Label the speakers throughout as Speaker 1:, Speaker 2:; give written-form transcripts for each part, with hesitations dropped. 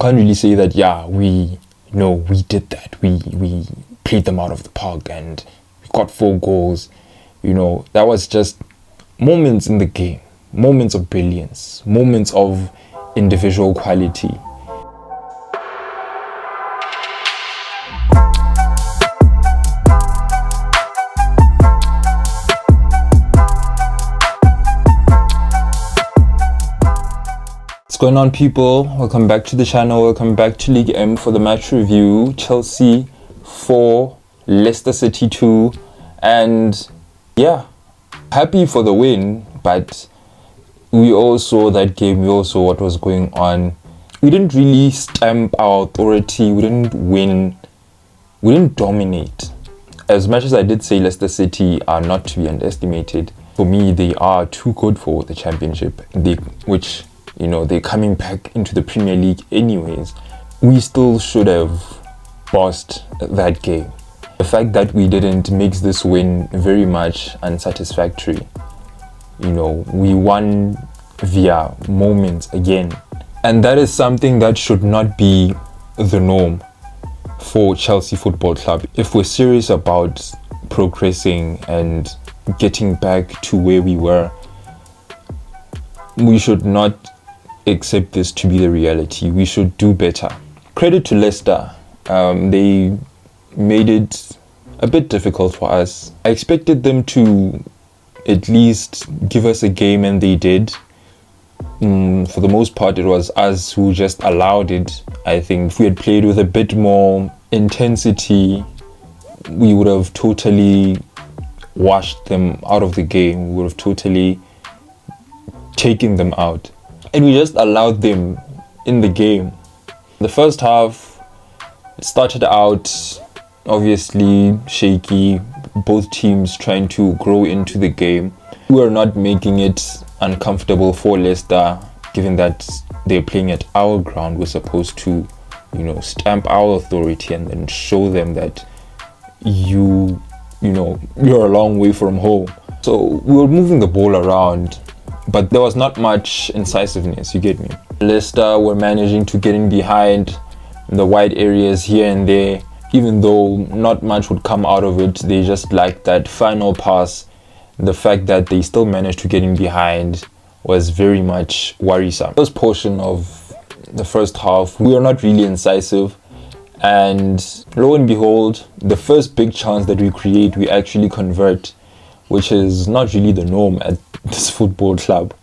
Speaker 1: can't really say that, yeah, we did that. We played them out of the park and we got 4 goals. That was just moments in the game, moments of brilliance, moments of individual quality. What's going on, people? Welcome back to the channel. Welcome back to League M for the match review. Chelsea 4, Leicester City 2, and yeah, happy for the win, but we all saw that game. We all saw what was going on. We didn't really stamp our authority. We didn't win. We didn't dominate. As much as I did say Leicester City are not to be underestimated, for me they are too good for the championship, they're coming back into the Premier League anyways. We still should have bossed that game. The fact that we didn't makes this win very much unsatisfactory. We won via moments again. And that is something that should not be the norm for Chelsea Football Club. If we're serious about progressing and getting back to where we were, we should not accept this to be the reality. We should do better. Credit to Leicester. They made it a bit difficult for us. I expected them to at least give us a game, and they did. For the most part, it was us who just allowed it. I think if we had played with a bit more intensity, we would have totally washed them out of the game. We would have totally taken them out. And we just allowed them in the game. The first half, it started out obviously shaky, both teams trying to grow into the game. We were not making it uncomfortable for Leicester, given that they're playing at our ground. We're supposed to, stamp our authority and then show them that you're a long way from home. So we were moving the ball around, but there was not much incisiveness, you get me. Leicester were managing to get in behind the wide areas here and there, even though not much would come out of it. They just lacked that final pass. The fact that they still managed to get in behind was very much worrisome. First portion of the first half, we were not really incisive, and lo and behold, the first big chance that we create, we actually convert, which is not really the norm at this football club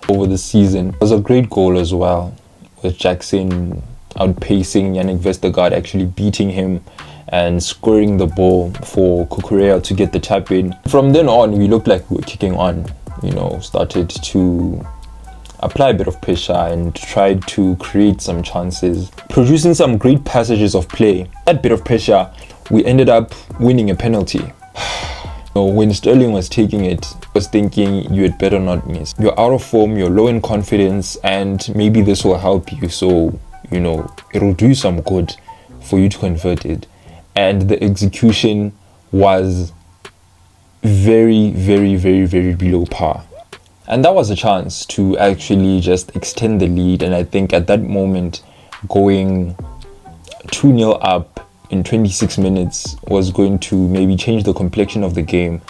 Speaker 1: over the season. It was a great goal as well, with Jackson outpacing Yannick Vestergaard, actually beating him and scoring the ball for Cururella to get the tap in. From then on, we looked like we were kicking on, started to apply a bit of pressure and tried to create some chances, producing some great passages of play. That bit of pressure, we ended up winning a penalty. When Sterling was taking it, I was thinking you had better not miss. You're out of form, you're low in confidence, and maybe this will help you. So, it'll do some good for you to convert it. And the execution was very, very, very, very below par. And that was a chance to actually just extend the lead. And I think at that moment, going 2-0 up in 26 minutes was going to maybe change the complexion of the game.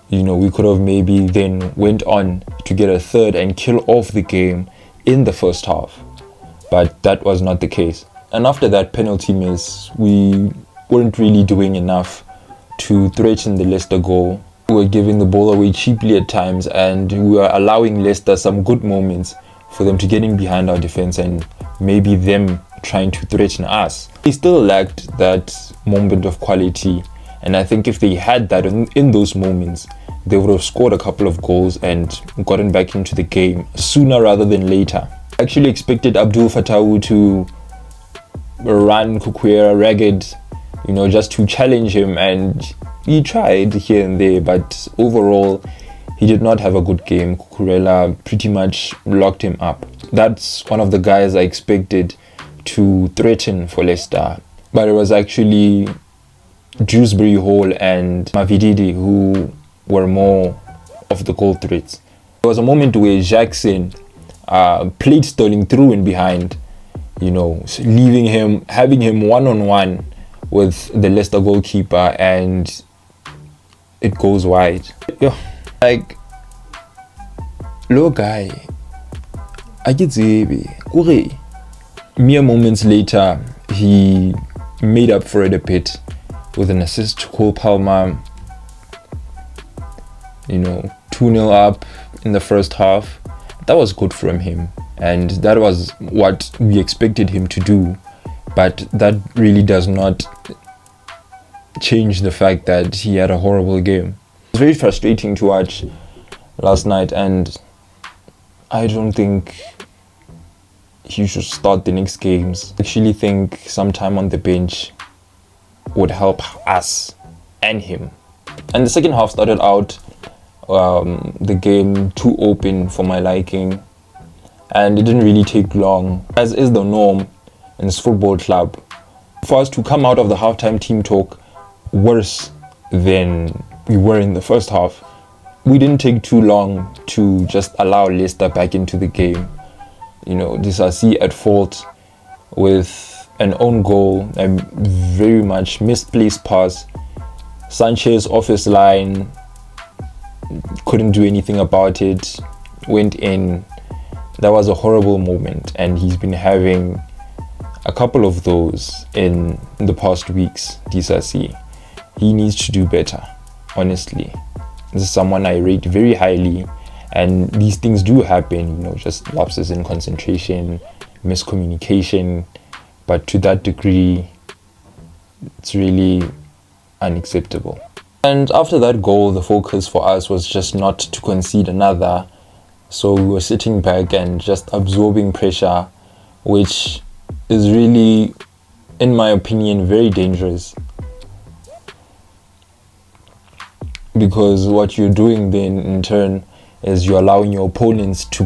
Speaker 1: We could have maybe then went on to get a third and kill off the game in the first half. But that was not the case. And after that penalty miss, we weren't really doing enough to threaten the Leicester goal. We were giving the ball away cheaply at times, and we were allowing Leicester some good moments for them to get in behind our defense and maybe them trying to threaten us. They still lacked that moment of quality, and I think if they had that in those moments, they would have scored a couple of goals and gotten back into the game sooner rather than later. I actually expected Abdul Fatawu to run Chukwuemeka ragged, just to challenge him, and he tried here and there, but overall he did not have a good game. Cururella pretty much locked him up. That's one of the guys I expected to threaten for Leicester, but it was actually Dewsbury Hall and Mavididi who were more of the goal threats. There was a moment where Jackson played Sterling through and behind, you know, having him one-on-one with the Leicester goalkeeper, and it goes wide. Yeah, like, low guy, I get the mere moments later, he made up for it a bit with an assist to Cole Palmer. You know, 2-0 up in the first half. That was good from him, and that was what we expected him to do. But that really does not change the fact that he had a horrible game. It was very frustrating to watch last night, and I don't think he should start the next games. I actually think some time on the bench would help us and him. And the second half started out the game too open for my liking, and it didn't really take long, as is the norm in this football club, for us to come out of the halftime team talk worse than we were in the first half. We didn't take too long to just allow Leicester back into the game. You know, Disasi at fault with an own goal, a very much misplaced pass. Sanchez off his line, couldn't do anything about it, went in. That was a horrible moment, and he's been having a couple of those in the past weeks. Disasi, he needs to do better, honestly. This is someone I rate very highly, and these things do happen, you know, just lapses in concentration, miscommunication, but to that degree, it's really unacceptable. And after that goal, the focus for us was just not to concede another. So we were sitting back and just absorbing pressure, which is really, in my opinion, very dangerous. Because what you're doing then in turn is you're allowing your opponents to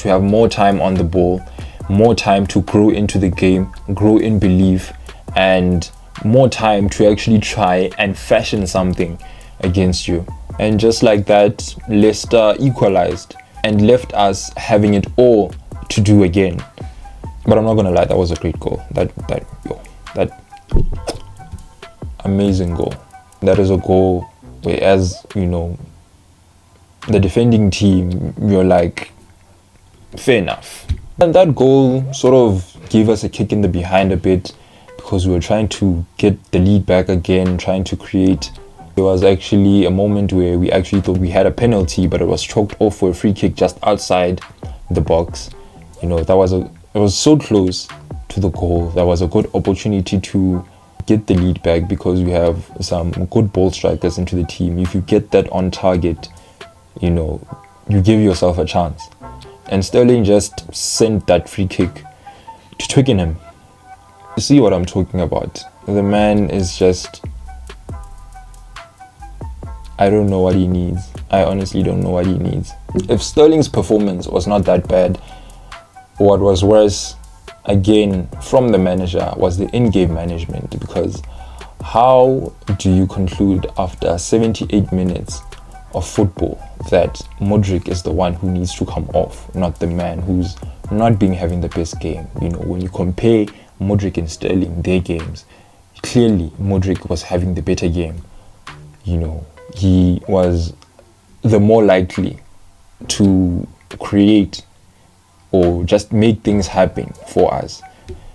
Speaker 1: have more time on the ball, more time to grow into the game, grow in belief, and more time to actually try and fashion something against you. And just like that, Leicester equalized and left us having it all to do again. But I'm not gonna lie, that was a great goal. That amazing goal. That is a goal where, as you know, the defending team, you're like, fair enough. And that goal sort of gave us a kick in the behind a bit, because we were trying to get the lead back again, trying to create. There was actually a moment where we actually thought we had a penalty, but it was choked off for a free kick just outside the box. You know, it was so close to the goal. That was a good opportunity to get the lead back, because we have some good ball strikers into the team. If you get that on target, you know, you give yourself a chance. And Sterling just sent that free kick to Twickenham. You see what I'm talking about? The man is just, I don't know what he needs. I honestly don't know what he needs. If Sterling's performance was not that bad, what was worse, again, from the manager, was the in-game management. Because how do you conclude after 78 minutes of football that Modric is the one who needs to come off, not the man who's not having the best game? You know, when you compare Modric and Sterling, their games, clearly Modric was having the better game. You know, he was the more likely to create or just make things happen for us.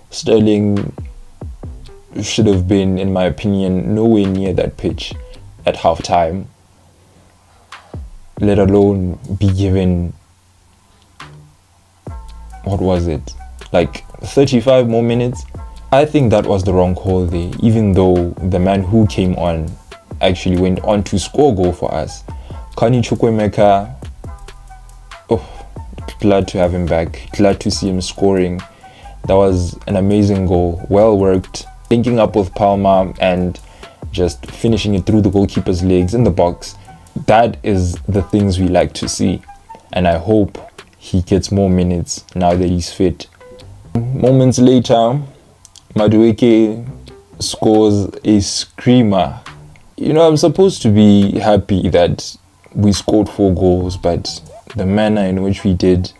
Speaker 1: Sterling should have been, in my opinion, nowhere near that pitch at halftime, let alone be given, what was it, like 35 more minutes. I think that was the wrong call there, even though the man who came on actually went on to score a goal for us. Carney Chukwuemeka, glad to have him back, glad to see him scoring. That was an amazing goal, well worked, linking up with Palmer and just finishing it through the goalkeeper's legs in the box. That is the things we like to see, and I hope he gets more minutes now that he's fit. Moments later, Madueke scores a screamer. You know, I'm supposed to be happy that we scored 4 goals, but the manner in which we did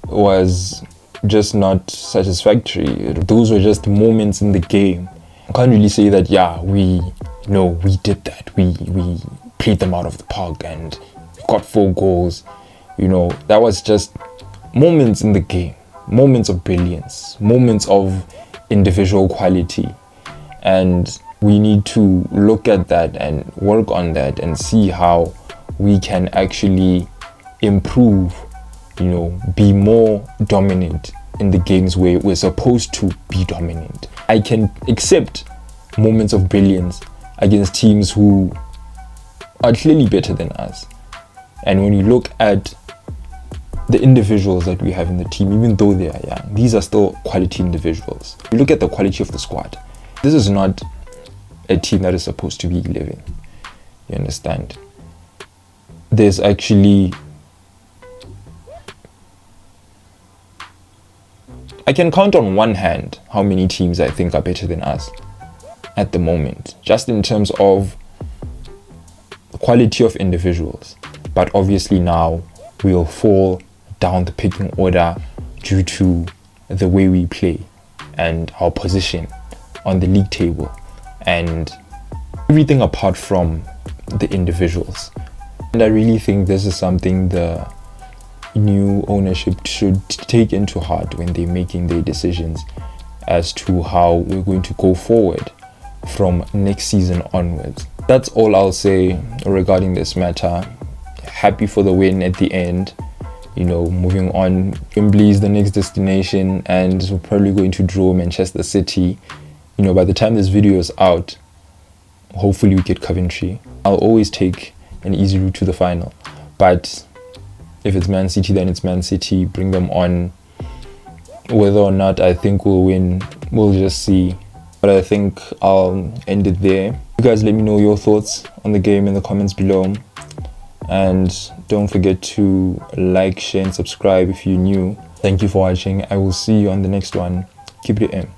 Speaker 1: was just not satisfactory. Those were just moments in the game. I can't really say that, yeah, we did that. We played them out of the park and got 4 goals. That was just moments in the game, moments of brilliance, moments of individual quality. And we need to look at that and work on that and see how we can actually improve, be more dominant in the games where we're supposed to be dominant. I can accept moments of brilliance against teams who are clearly better than us. And when you look at the individuals that we have in the team, even though they are young, these are still quality individuals. You look at the quality of the squad. This is not a team that is supposed to be 11. You understand? There's actually... I can count on one hand how many teams I think are better than us at the moment, just in terms of quality of individuals. But obviously now we'll fall down the pecking order due to the way we play and our position on the league table and everything apart from the individuals. And I really think this is something the new ownership should take into heart when they're making their decisions as to how we're going to go forward from next season onwards. That's all I'll say regarding this matter. Happy for the win at the end. Moving on, Wembley is the next destination and we're probably going to draw Manchester City. By the time this video is out, hopefully we get Coventry. I'll always take an easy route to the final, but if it's Man City, then it's Man City. Bring them on. Whether or not I think we'll win, we'll just see. But I think I'll end it there. You guys let me know your thoughts on the game in the comments below. And don't forget to like, share and subscribe if you're new. Thank you for watching. I will see you on the next one. Keep it in.